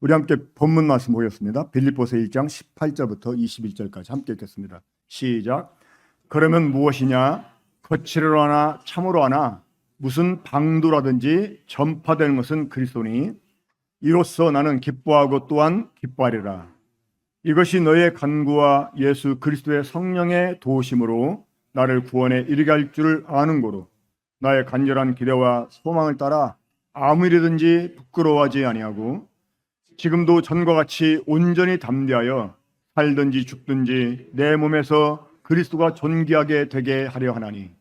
우리 함께 본문 말씀 보겠습니다. 빌립보서 1장 18절부터 21절까지 함께 읽겠습니다. 시작. 그러면 무엇이냐? 거칠으로 하나 참으로 하나 무슨 방도라든지 전파되는 것은 그리스도니 이로써 나는 기뻐하고 또한 기뻐하리라. 이것이 너의 간구와 예수 그리스도의 성령의 도우심으로 나를 구원에 이르게 할 줄 아는 고로 나의 간절한 기대와 소망을 따라 아무 일이든지 부끄러워하지 아니하고 지금도 전과 같이 온전히 담대하여 살든지 죽든지 내 몸에서 그리스도가 존귀하게 되게 하려 하나니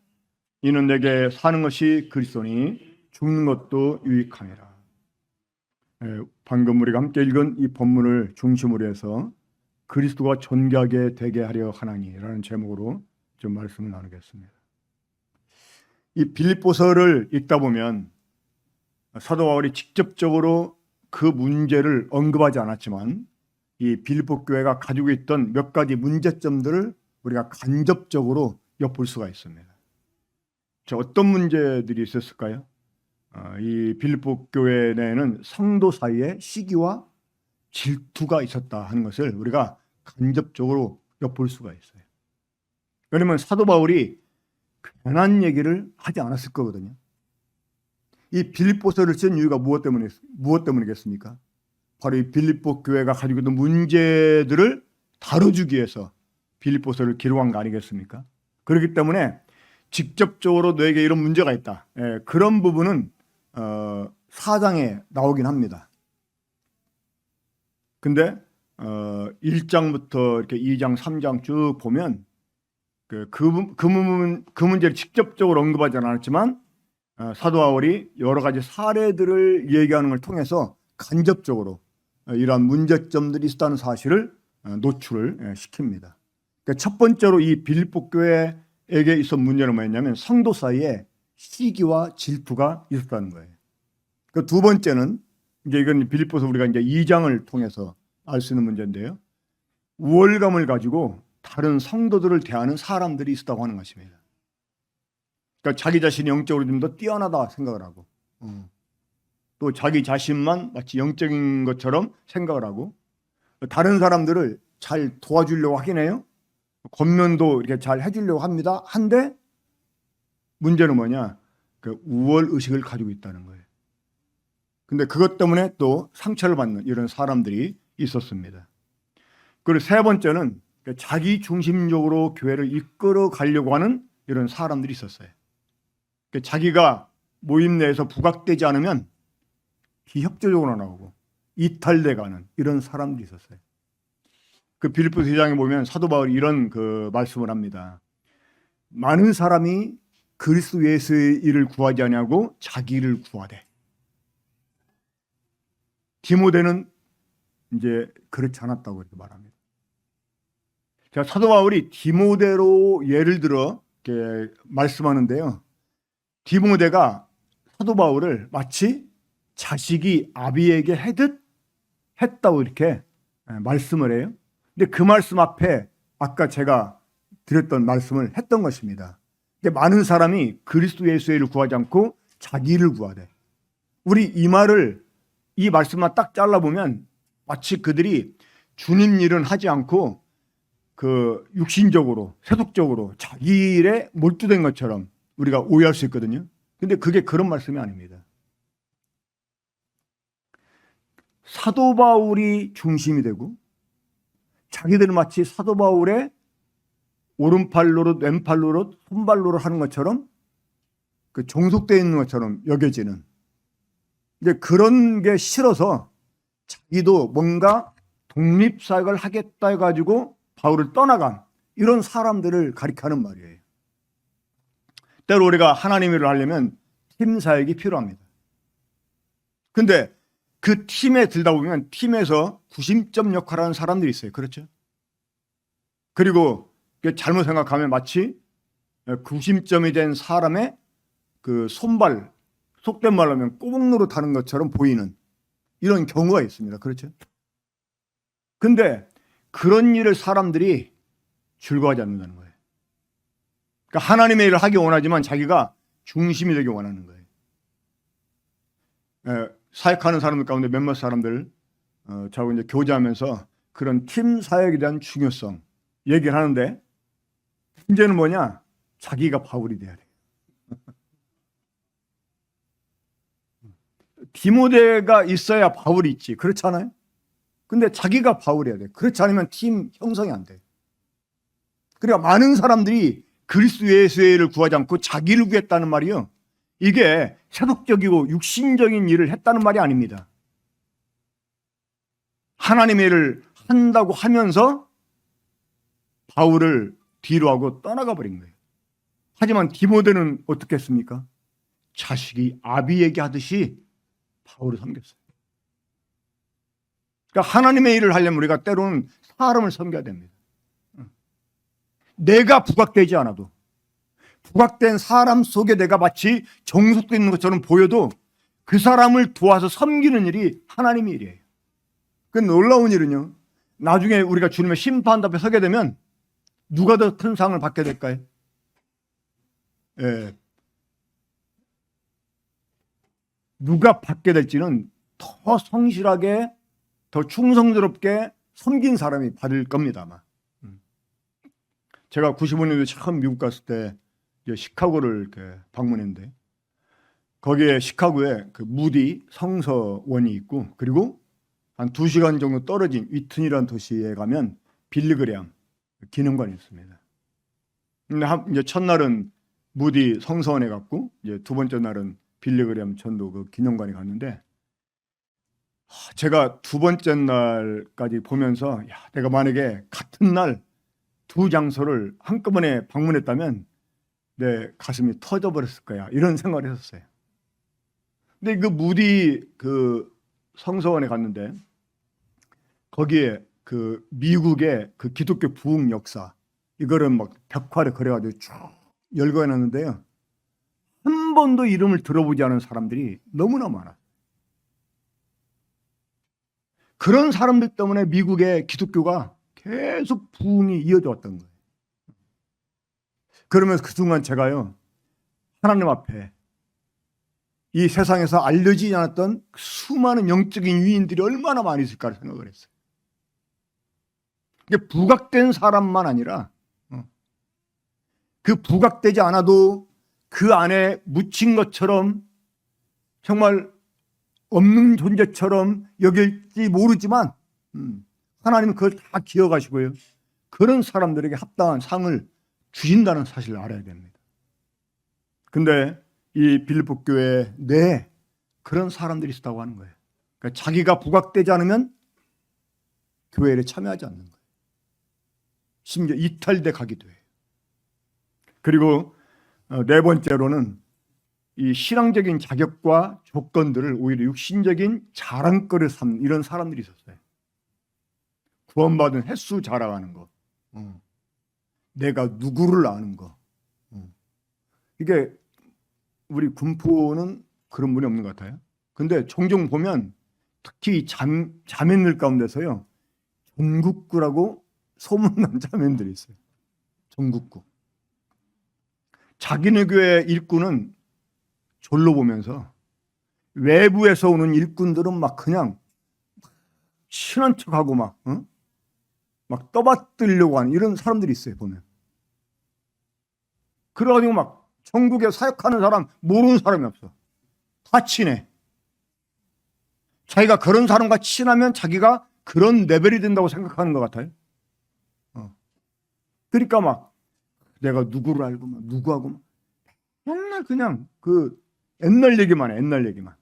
이는 내게 사는 것이 그리스도니 죽는 것도 유익함이라. 방금 우리가 함께 읽은 이 본문을 중심으로 해서 그리스도가 존귀하게 되게 하려 하나니라는 제목으로 좀 말씀을 나누겠습니다. 이 빌립보서를 읽다 보면 사도 바울이 직접적으로 그 문제를 언급하지 않았지만 이 빌립보 교회가 가지고 있던 몇 가지 문제점들을 우리가 간접적으로 엿볼 수가 있습니다. 어떤 문제들이 있었을까요? 이 빌립보 교회 내에는 성도 사이에 시기와 질투가 있었다 하는 것을 우리가 간접적으로 엿볼 수가 있어요. 왜냐하면 사도 바울이 괜한 얘기를 하지 않았을 거거든요. 이 빌립보서를 쓴 이유가 무엇 때문이겠습니까? 바로 이 빌립보 교회가 가지고 있는 문제들을 다뤄주기 위해서 빌립보서를 기록한 거 아니겠습니까? 그렇기 때문에 직접적으로 너에게 이런 문제가 있다. 그런 부분은 4장에 나오긴 합니다. 근데 1장부터 이렇게 2장, 3장 쭉 보면 그 문제를 직접적으로 언급하지 않았지만 사도 바울이 여러 가지 사례들을 얘기하는 걸 통해서 간접적으로 이러한 문제점들이 있었다는 사실을 노출을 시킵니다. 그러니까 첫 번째로 이 빌립보 교회에게 있었던 문제는 뭐였냐면 성도 사이에 시기와 질투가 있었다는 거예요. 그 두 번째는 이제 이건 빌립보서 우리가 이제 2장을 통해서 알 수 있는 문제인데요. 우월감을 가지고 다른 성도들을 대하는 사람들이 있었다고 하는 것입니다. 그러니까 자기 자신이 영적으로 좀 더 뛰어나다 생각을 하고 또 자기 자신만 마치 영적인 것처럼 생각을 하고 다른 사람들을 잘 도와주려고 하긴 해요. 권면도 이렇게 잘 해주려고 합니다. 한데 문제는 뭐냐? 그 우월 의식을 가지고 있다는 거예요. 근데 그것 때문에 또 상처를 받는 이런 사람들이 있었습니다. 그리고 세 번째는 자기 중심적으로 교회를 이끌어 가려고 하는 이런 사람들이 있었어요. 자기가 모임 내에서 부각되지 않으면 비협조적으로 나오고 이탈돼가는 이런 사람들이 있었어요. 그 빌립보서 2장에 보면 사도 바울이 이런 그 말씀을 합니다. 많은 사람이 그리스도 예수의 일을 구하지 아니하고 자기 일을 구하되 디모데는 이제 그렇지 않았다고 이렇게 말합니다. 자, 사도 바울이 디모데로 예를 들어 이렇게 말씀하는데요. 디모데가 사도 바울을 마치 자식이 아비에게 해듯 했다고 이렇게 말씀을 해요. 근데 그 말씀 앞에 아까 제가 드렸던 말씀을 했던 것입니다. 근데 많은 사람이 그리스도 예수의 일을 구하지 않고 자기 일을 구하되 우리 이 말씀만 딱 잘라보면 마치 그들이 주님 일은 하지 않고 그 육신적으로 세속적으로 자기 일에 몰두된 것처럼 우리가 오해할 수 있거든요. 근데 그게 그런 말씀이 아닙니다. 사도 바울이 중심이 되고 자기들은 마치 사도 바울의 오른팔 노릇, 왼팔 노릇, 손발 노릇 하는 것처럼 그 종속되어 있는 것처럼 여겨지는 이제 그런 게 싫어서 자기도 뭔가 독립사역을 하겠다 해가지고 바울을 떠나간 이런 사람들을 가리키는 말이에요. 때로 우리가 하나님 일을 하려면 팀 사역이 필요합니다. 근데 그 팀에 들다 보면 팀에서 구심점 역할을 하는 사람들이 있어요. 그렇죠? 그리고 잘못 생각하면 마치 구심점이 된 사람의 그 손발, 속된 말로 하면 꼬북노릇 하는 것처럼 보이는 이런 경우가 있습니다. 그렇죠? 근데 그런 일을 사람들이 즐거워하지 않는다는 거예요. 그러니까 하나님의 일을 하기 원하지만 자기가 중심이 되기 원하는 거예요. 사역하는 사람들 가운데 몇몇 사람들 저하고 이제 교제하면서 그런 팀 사역에 대한 중요성 얘기를 하는데, 문제는 뭐냐? 자기가 바울이 돼야 돼. 디모데가 있어야 바울이 있지. 그렇잖아요? 근데 자기가 바울이어야 돼. 그렇지 않으면 팀 형성이 안 돼. 그러니까 많은 사람들이 그리스도 예수를 구하지 않고 자기를 구했다는 말이요, 이게 세속적이고 육신적인 일을 했다는 말이 아닙니다. 하나님의 일을 한다고 하면서 바울을 뒤로 하고 떠나가 버린 거예요. 하지만 디모데는 어떻게 했습니까? 자식이 아비에게 하듯이 바울을 섬겼어요. 그러니까 하나님의 일을 하려면 우리가 때로는 사람을 섬겨야 됩니다. 내가 부각되지 않아도, 부각된 사람 속에 내가 마치 정숙되어 있는 것처럼 보여도 그 사람을 도와서 섬기는 일이 하나님의 일이에요. 그 놀라운 일은요, 나중에 우리가 주님의 심판 앞에 서게 되면 누가 더 큰 상을 받게 될까요? 예. 누가 받게 될지는 더 성실하게, 더 충성스럽게 섬긴 사람이 받을 겁니다, 아마. 제가 95년도에 처음 미국 갔을 때 시카고를 이렇게 방문했는데, 거기에 시카고에 그 무디 성서원이 있고, 그리고 한 2시간 정도 떨어진 위튼이라는 도시에 가면 빌리그레암 기념관이 있습니다. 근데 이제 첫날은 무디 성서원에 갔고, 이제 두 번째 날은 빌리그레암 전도 그 기념관에 갔는데, 제가 두 번째 날까지 보면서, 야, 내가 만약에 같은 날 두 장소를 한꺼번에 방문했다면 내 가슴이 터져버렸을 거야, 이런 생각을 했었어요. 근데 그 무디 그 성서원에 갔는데, 거기에 그 미국의 그 기독교 부흥 역사, 이거를 막 벽화를 그려가지고 쭉 열거해놨는데요, 한 번도 이름을 들어보지 않은 사람들이 너무나 많아요. 그런 사람들 때문에 미국의 기독교가 계속 부흥이 이어져 왔던 거예요. 그러면서 그 순간 제가요, 하나님 앞에 이 세상에서 알려지지 않았던 수많은 영적인 유인들이 얼마나 많이 있을까 생각을 했어요. 이게 부각된 사람만 아니라 그 부각되지 않아도 그 안에 묻힌 것처럼 정말 없는 존재처럼 여길지 모르지만 하나님은 그걸 다 기억하시고요, 그런 사람들에게 합당한 상을 주신다는 사실을 알아야 됩니다. 근데 이 빌립보 교회에 네, 그런 사람들이 있었다고 하는 거예요. 그러니까 자기가 부각되지 않으면 교회에 참여하지 않는 거예요. 심지어 이탈돼 가기도 해요. 그리고 네 번째로는 이 신앙적인 자격과 조건들을 오히려 육신적인 자랑거리 삼는 이런 사람들이 있었어요. 구원받은 횟수 자랑하는 거, 내가 누구를 아는 거. 이게 우리 군포는 그런 분이 없는 것 같아요. 근데 종종 보면 특히 자매들 가운데서요, 전국구라고 소문난 자매들이 있어요. 전국구. 자기네 교회 일꾼은 졸로 보면서 외부에서 오는 일꾼들은 막 그냥 친한 척하고 막 떠받들려고 하는 이런 사람들이 있어요, 보면. 그래가지고 막 전국에 사역하는 사람 모르는 사람이 없어. 다 친해. 자기가 그런 사람과 친하면 자기가 그런 레벨이 된다고 생각하는 것 같아요. 그러니까 막 내가 누구를 알고 막 누구하고 막 맨날 그냥 그 옛날 얘기만 해, 옛날 얘기만.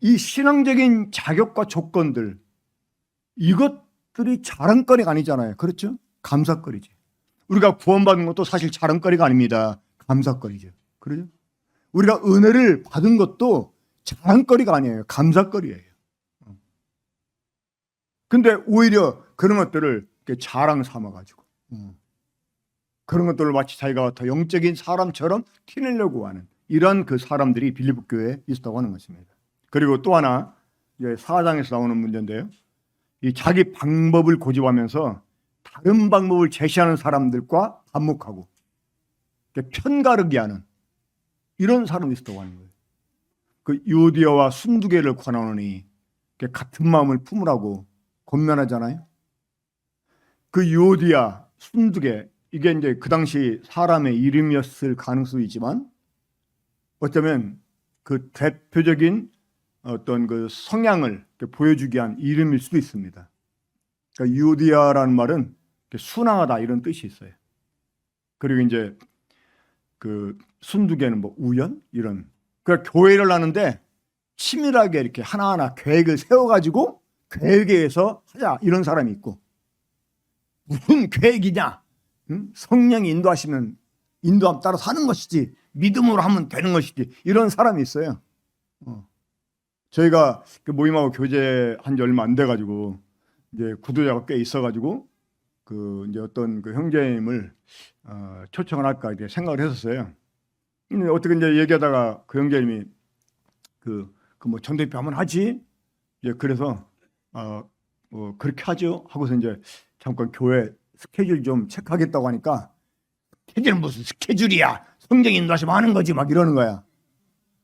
이 신앙적인 자격과 조건들, 이것들이 자랑거리가 아니잖아요. 그렇죠? 감사거리지. 우리가 구원받는 것도 사실 자랑거리가 아닙니다. 감사거리죠. 그렇죠? 우리가 은혜를 받은 것도 자랑거리가 아니에요. 감사거리예요. 근데 오히려 그런 것들을 자랑 삼아가지고 그런 것들을 마치 자기가 더 영적인 사람처럼 티내려고 하는 이런 그 사람들이 빌립보 교회에 있었다고 하는 것입니다. 그리고 또 하나, 이제 4장에서 나오는 문제인데요, 이 자기 방법을 고집하면서 다른 방법을 제시하는 사람들과 반목하고 편가르기 하는 이런 사람이 있었다고 하는 거예요. 그 유오디아와 순두개를 권하노니 같은 마음을 품으라고 권면하잖아요. 그 유오디아, 순두개 이게 이제 그 당시 사람의 이름이었을 가능성이 있지만 어쩌면 그 대표적인 어떤 그 성향을 보여주기 위한 이름일 수도 있습니다. 그러니까 유오디아라는 말은 순항하다 이런 뜻이 있어요. 그리고 이제 그 순두개는 뭐 우연 이런. 그러니까 교회를 하는데 치밀하게 이렇게 하나하나 계획을 세워가지고 계획에 의해서 하자 이런 사람이 있고, 무슨 계획이냐? 성령이 인도하시면 인도함 따라 사는 것이지 믿음으로 하면 되는 것이지 이런 사람이 있어요. 저희가 그 모임하고 교제한 지 얼마 안 돼가지고 이제 구도자가 꽤 있어가지고 그 이제 어떤 그 형제님을 초청을 할까 이렇게 생각을 했었어요. 근데 어떻게 이제 얘기하다가 그 형제님이 그 뭐 전도협회 한번 하지? 이제 그래서 뭐 그렇게 하죠 하고서 이제 잠깐 교회 스케줄 좀 체크하겠다고 하니까 스케줄은 무슨 스케줄이야? 성령 인도하시면 하는 거지 막 이러는 거야.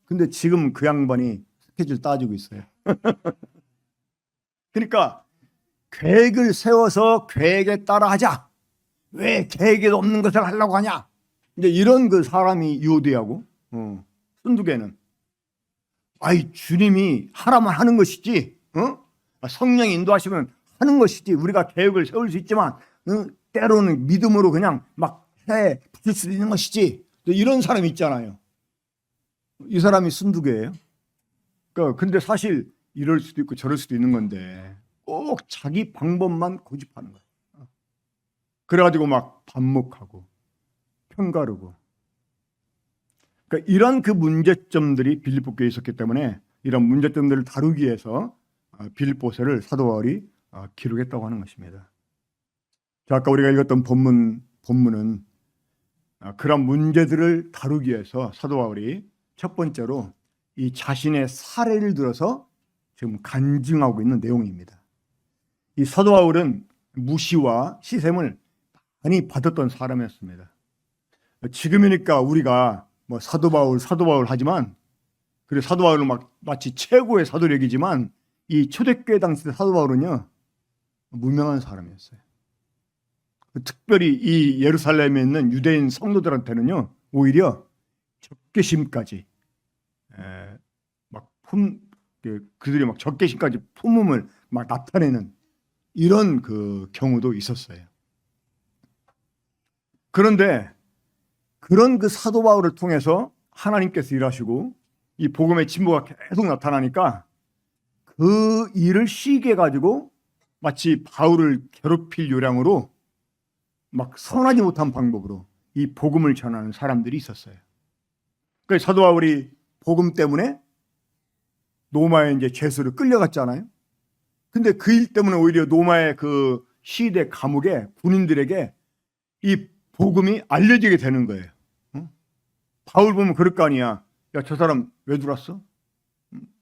근데 지금 그 양반이 스케줄 따지고 있어요. 그러니까 계획을 세워서 계획에 따라 하자. 왜 계획에도 없는 것을 하려고 하냐? 이제 이런 그 사람이 유오디아고 순두개는 아이 주님이 하라만 하는 것이지, 성령이 인도하시면 하는 것이지 우리가 계획을 세울 수 있지만 때로는 믿음으로 그냥 막 해 붙일 수 있는 것이지 이런 사람이 있잖아요. 이 사람이 순두개예요. 그러니까 근데 사실 이럴 수도 있고 저럴 수도 있는 건데 꼭 자기 방법만 고집하는 거예요. 그래가지고 막 반목하고 편가르고. 그러니까 이런 그 문제점들이 빌립보 교회에 있었기 때문에 이런 문제점들을 다루기 위해서 빌립보서를 사도 바울이 기록했다고 하는 것입니다. 자, 아까 우리가 읽었던 본문은 그런 문제들을 다루기 위해서 사도 바울이 첫 번째로 이 자신의 사례를 들어서 지금 간증하고 있는 내용입니다. 이 사도 바울은 무시와 시샘을 많이 받았던 사람이었습니다. 지금이니까 우리가 뭐 사도 바울 하지만, 그리고 사도 바울은 막 마치 최고의 사도력이지만 이 초대교회 당시 사도 바울은요 무명한 사람이었어요. 특별히 이 예루살렘에 있는 유대인 성도들한테는요 오히려 적개심까지 그들이 막 적개심까지 품음을 막 나타내는 이런 그 경우도 있었어요. 그런데 그런 그 사도 바울을 통해서 하나님께서 일하시고 이 복음의 진보가 계속 나타나니까 그 일을 시기해 가지고 마치 바울을 괴롭힐 요량으로 막 선하지 못한 방법으로 이 복음을 전하는 사람들이 있었어요. 그래서 사도 바울이 복음 때문에 로마에 이제 죄수로 끌려갔잖아요. 근데 그 일 때문에 오히려 로마의 그 시대 감옥에 군인들에게 이 복음이 알려지게 되는 거예요. 바울 보면 그럴 거 아니야. 야, 저 사람 왜 들어왔어?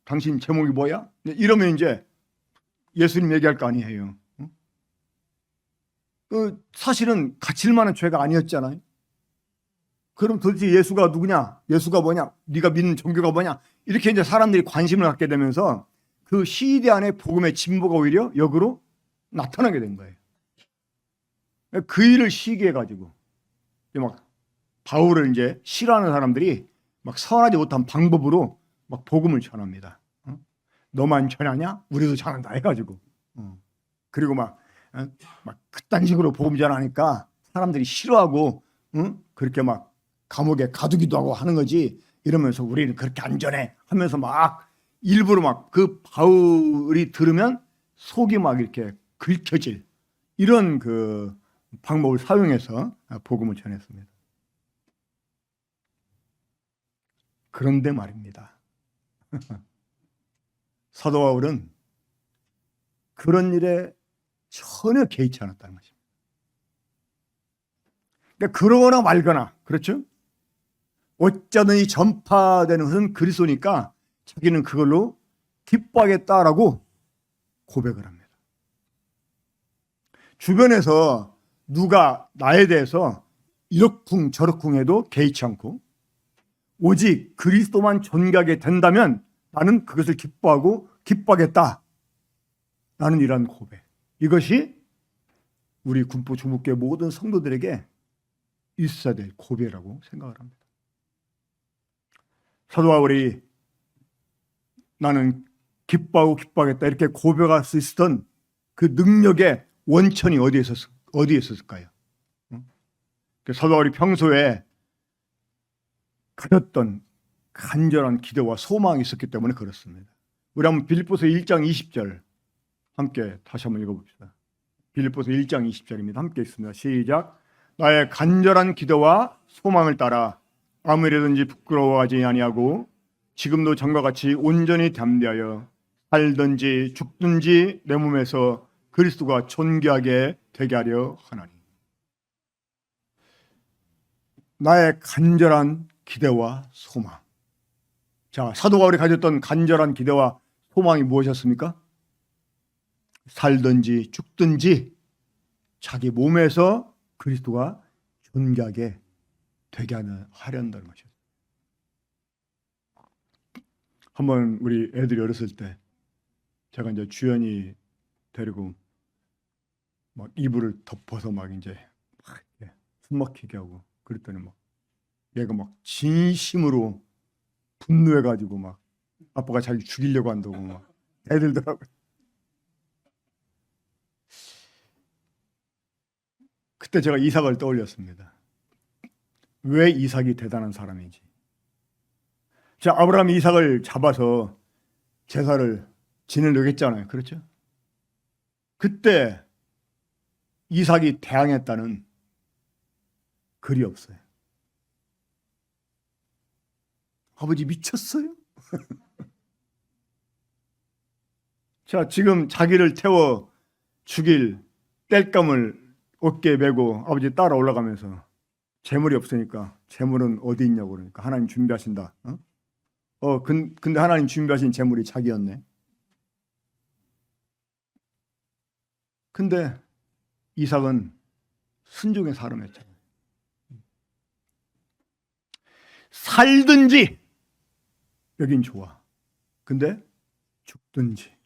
당신 제목이 뭐야? 이러면 이제 예수님 얘기할 거 아니에요. 사실은 갇힐 만한 죄가 아니었잖아요. 그럼 도대체 예수가 누구냐? 예수가 뭐냐? 네가 믿는 종교가 뭐냐? 이렇게 이제 사람들이 관심을 갖게 되면서 그 시대 안에 복음의 진보가 오히려 역으로 나타나게 된 거예요. 그 일을 시기해 가지고 막 바울을 이제 싫어하는 사람들이 막 선하지 못한 방법으로 막 복음을 전합니다. 너만 전하냐? 우리도 전한다 해가지고. 그리고 막 그딴 식으로 복음 전하니까 사람들이 싫어하고 그렇게 막 감옥에 가두기도 하고 하는 거지. 이러면서 우리는 그렇게 안 전해 하면서 막 일부러 막 그 바울이 들으면 속이 막 이렇게 긁혀질 이런 그 방법을 사용해서 복음을 전했습니다. 그런데 말입니다. 사도 바울은 그런 일에 전혀 개의치 않았다는 것입니다. 그러니까 그러거나 말거나, 그렇죠? 어쩌든지 전파되는 것은 그리스도니까 자기는 그걸로 기뻐하겠다라고 고백을 합니다. 주변에서 누가 나에 대해서 이러쿵 저러쿵 해도 개의치 않고 오직 그리스도만 존귀하게 된다면 나는 그것을 기뻐하고 기뻐하겠다. 나는 이러한 고백. 이것이 우리 군포 중복교회 모든 성도들에게 있어야 될 고백이라고 생각을 합니다. 사도 바울이 나는 기뻐하고 기뻐하겠다 이렇게 고백할 수 있었던 그 능력의 원천이 어디에 있었을까요? 사도 바울이 평소에 가졌던 간절한 기대와 소망이 있었기 때문에 그렇습니다. 우리 한번 빌립보서 1장 20절 함께 다시 한번 읽어봅시다. 빌립보서 1장 20절입니다. 함께 읽습니다. 시작. 나의 간절한 기대와 소망을 따라 아무래든지 부끄러워하지 아니하고 지금도 전과 같이 온전히 담대하여 살든지 죽든지 내 몸에서 그리스도가 존귀하게 되게 하려 하나니. 나의 간절한 기대와 소망. 자, 사도 바울이 가졌던 간절한 기대와 소망이 무엇이었습니까? 살든지 죽든지 자기 몸에서 그리스도가 존귀하게 되게 하려는 것이었어요. 한번 우리 애들이 어렸을 때 제가 이제 주연이 데리고 막 이불을 덮어서 막 이제 막 숨 막히게 하고 그랬더니 막 얘가 막 진심으로 분노해가지고 막 아빠가 자기 죽이려고 한다고 막 애들더라고요. 그때 제가 이삭을 떠올렸습니다. 왜 이삭이 대단한 사람인지. 자, 아브라함이 이삭을 잡아서 제사를 지내려고 했잖아요. 그렇죠? 그때 이삭이 대항했다는 글이 없어요. 아버지 미쳤어요? 자, 지금 자기를 태워 죽일 땔감을 어깨에 메고 아버지 따라 올라가면서 재물이 없으니까 재물은 어디 있냐고 그러니까 하나님 준비하신다. 근데 하나님 준비하신 재물이 자기였네. 근데 이삭은 순종의 사람이었잖아요. 살든지 여긴 좋아. 근데 죽든지.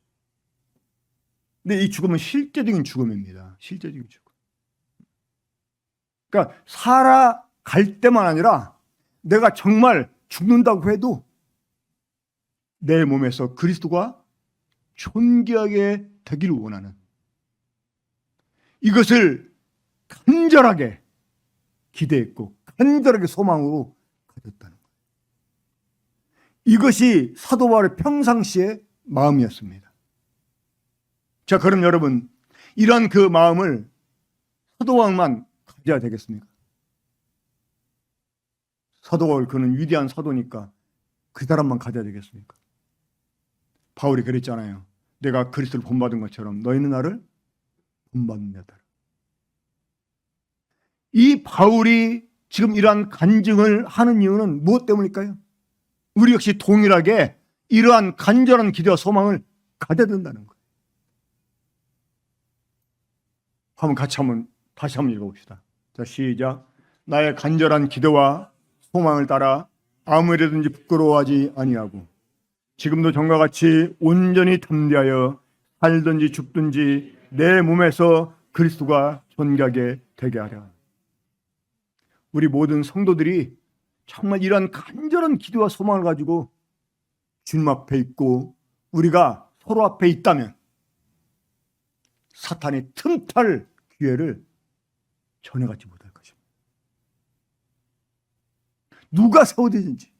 근데 이 죽음은 실제적인 죽음입니다. 실제적인 죽음. 그러니까 살아갈 때만 아니라 내가 정말 죽는다고 해도 내 몸에서 그리스도가 존귀하게 되기를 원하는 이것을 간절하게 기대했고 간절하게 소망으로 가졌다는 거예요. 이것이 사도 바울의 평상시의 마음이었습니다. 자, 그럼 여러분 이런 그 마음을 사도 바울만 가져야 되겠습니까? 사도 바울 그는 위대한 사도니까 그 사람만 가져야 되겠습니까? 바울이 그랬잖아요. 내가 그리스도를 본받은 것처럼 너희는 나를 본받는다. 이 바울이 지금 이러한 간증을 하는 이유는 무엇 때문일까요? 우리 역시 동일하게 이러한 간절한 기대와 소망을 가져야 된다는 거예요. 다시 한번 읽어봅시다. 자, 시작. 나의 간절한 기대와 소망을 따라 아무래든지 부끄러워하지 아니하고 지금도 전과 같이 온전히 담대하여 살든지 죽든지 내 몸에서 그리스도가 존귀하게 되게 하려. 우리 모든 성도들이 정말 이러한 간절한 기도와 소망을 가지고 주님 앞에 있고 우리가 서로 앞에 있다면 사탄이 틈탈 기회를 전혀 갖지 못할 것입니다. 누가 세워지든지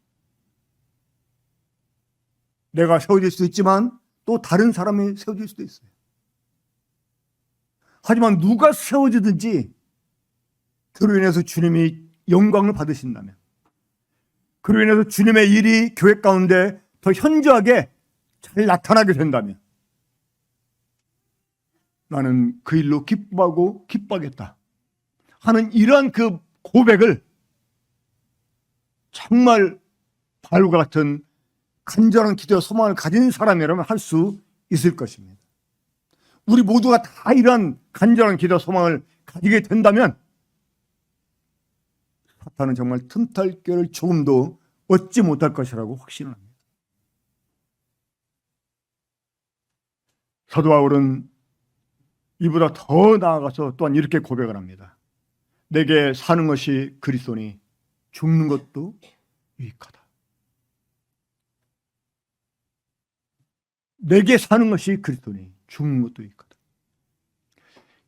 내가 세워질 수도 있지만 또 다른 사람이 세워질 수도 있어요. 하지만 누가 세워지든지 그로 인해서 주님이 영광을 받으신다면 그로 인해서 주님의 일이 교회 가운데 더 현저하게 잘 나타나게 된다면 나는 그 일로 기뻐하고 기뻐하겠다 하는 이러한 그 고백을 정말 바울과 같은 간절한 기대와 소망을 가진 사람이라면 할 수 있을 것입니다. 우리 모두가 다 이러한 간절한 기대와 소망을 가지게 된다면 사탄은 정말 틈탈 기회를 조금도 얻지 못할 것이라고 확신합니다. 사도 바울은 이보다 더 나아가서 또한 이렇게 고백을 합니다. 내게 사는 것이 그리스도니 죽는 것도 유익하다. 내게 사는 것이 그리스도니 죽는 것도 유익하다.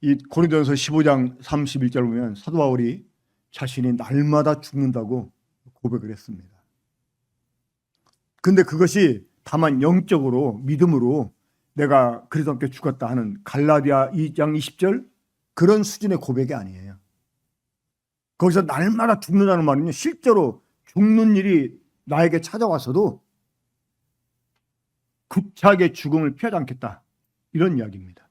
이 고린도전서 15장 31절 보면 사도 바울이 자신이 날마다 죽는다고 고백을 했습니다. 근데 그것이 다만 영적으로 믿음으로 내가 그리스도와 함께 죽었다 하는 갈라디아 2장 20절 그런 수준의 고백이 아니에요. 거기서 날마다 죽는다는 말은요, 실제로 죽는 일이 나에게 찾아와서도 구차하게 죽음을 피하지 않겠다, 이런 이야기입니다.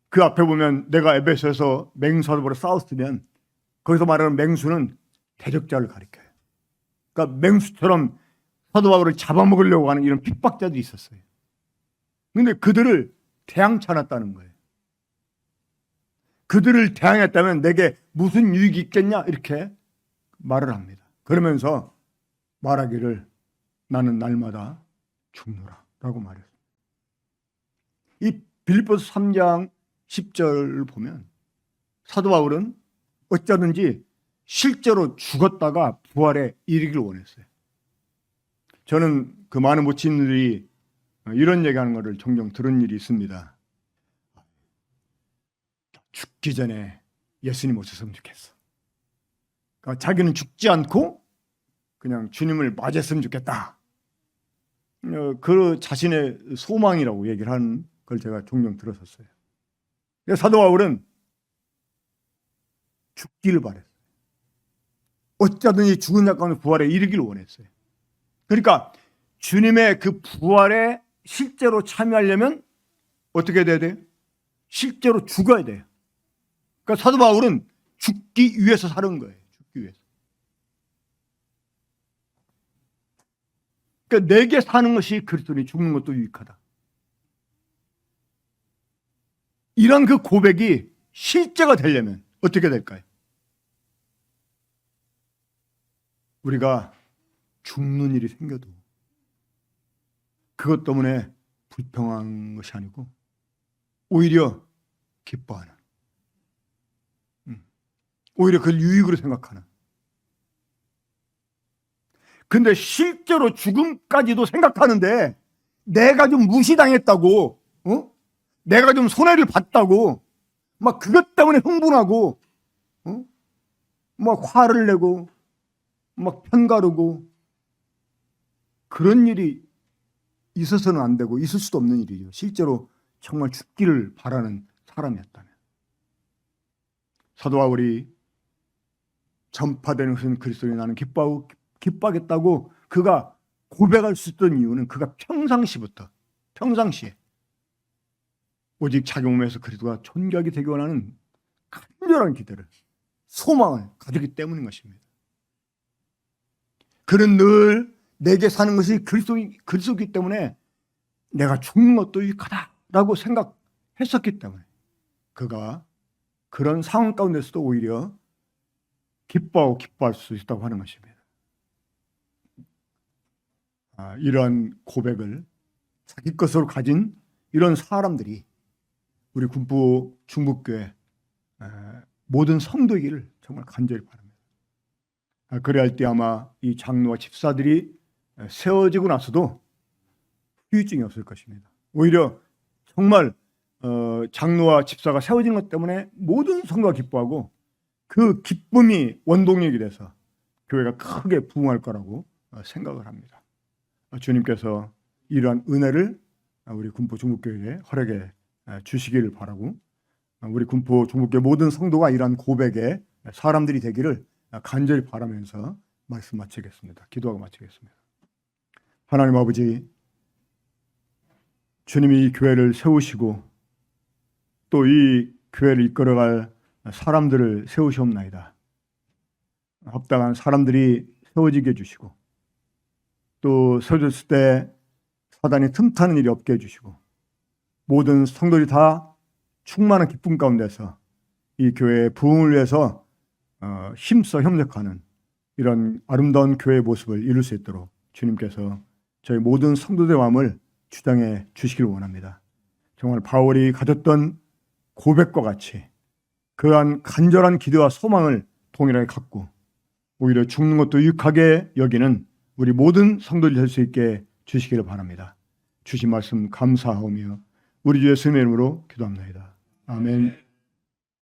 그 앞에 보면 내가 에베소에서 맹수하고 싸웠으면 거기서 말하는 맹수는 대적자를 가리켜요. 그러니까 맹수처럼 사도 바울을 잡아먹으려고 하는 이런 핍박자들이 있었어요. 그런데 그들을 대항치 않았다는 거예요. 그들을 대항했다면 내게 무슨 유익이 있겠냐, 이렇게 말을 합니다. 그러면서 말하기를 나는 날마다 죽노라 라고 말했습니다. 이 빌립보서 3장 10절을 보면 사도 바울은 어쩌든지 실제로 죽었다가 부활에 이르기를 원했어요. 저는 그 많은 모친들이 이런 얘기하는 것을 종종 들은 일이 있습니다. 죽기 전에 예수님 오셨으면 좋겠어. 그러니까 자기는 죽지 않고 그냥 주님을 맞았으면 좋겠다. 그 자신의 소망이라고 얘기를 하는 걸 제가 종종 들었었어요. 사도 바울은 죽기를 바랬어요. 어쩌든지 죽은 자 가운데 부활에 이르기를 원했어요. 그러니까 주님의 그 부활에 실제로 참여하려면 어떻게 돼야 돼요? 실제로 죽어야 돼요. 그러니까 사도 바울은 죽기 위해서 사는 거예요. 죽기 위해서. 그러니까 내게 사는 것이 그리스도니 죽는 것도 유익하다. 이런 그 고백이 실제가 되려면 어떻게 될까요? 우리가 죽는 일이 생겨도 그것 때문에 불평한 것이 아니고 오히려 기뻐하는, 오히려 그걸 유익으로 생각하는. 근데 실제로 죽음까지도 생각하는데 내가 좀 무시당했다고, 내가 좀 손해를 봤다고 막 그것 때문에 흥분하고 막 화를 내고 막 편가르고, 그런 일이 있어서는 안 되고 있을 수도 없는 일이죠. 실제로 정말 죽기를 바라는 사람이었다면. 사도 바울이 전파되는 것은 그리스도에 나는 기뻐하겠다고 그가 고백할 수 있던 이유는 그가 평상시에 오직 자기 몸에서 그리스도가 존귀하게 되기 원하는 간절한 기대를, 소망을 가지기 때문인 것입니다. 그는 늘 내게 사는 것이 그리스도이기 때문에 내가 죽는 것도 유익하다라고 생각했었기 때문에 그가 그런 상황 가운데서도 오히려 기뻐할 수 있다고 하는 것입니다. 이러한 고백을 자기 것으로 가진 이런 사람들이 우리 군포 중북교회 모든 성도이기를 정말 간절히 바랍니다. 그래야 할 때 아마 이 장로와 집사들이 세워지고 나서도 후유증이 없을 것입니다. 오히려 정말 장로와 집사가 세워진 것 때문에 모든 성도가 기뻐하고 그 기쁨이 원동력이 돼서 교회가 크게 부흥할 거라고 생각을 합니다. 주님께서 이러한 은혜를 우리 군포 중북교회에 허락해 주시기를 바라고, 우리 군포 중북교회 모든 성도가 이러한 고백의 사람들이 되기를 간절히 바라면서 말씀 마치겠습니다. 기도하고 마치겠습니다. 하나님 아버지, 주님이 이 교회를 세우시고 또 이 교회를 이끌어갈 사람들을 세우시옵나이다. 합당한 사람들이 세워지게 해주시고 또 세워졌을 때 사단이 틈타는 일이 없게 해주시고 모든 성도들이 다 충만한 기쁨 가운데서 이 교회의 부흥을 위해서 힘써 협력하는 이런 아름다운 교회의 모습을 이룰 수 있도록 주님께서 저희 모든 성도들의 마음을 주장해 주시길 원합니다. 정말 바울이 가졌던 고백과 같이 그러한 간절한 기도와 소망을 동일하게 갖고 오히려 죽는 것도 유익하게 여기는 우리 모든 성도들이 될 수 있게 주시기를 바랍니다. 주신 말씀 감사하오며 우리 주 예수님의 이름으로 기도합니다. 아멘.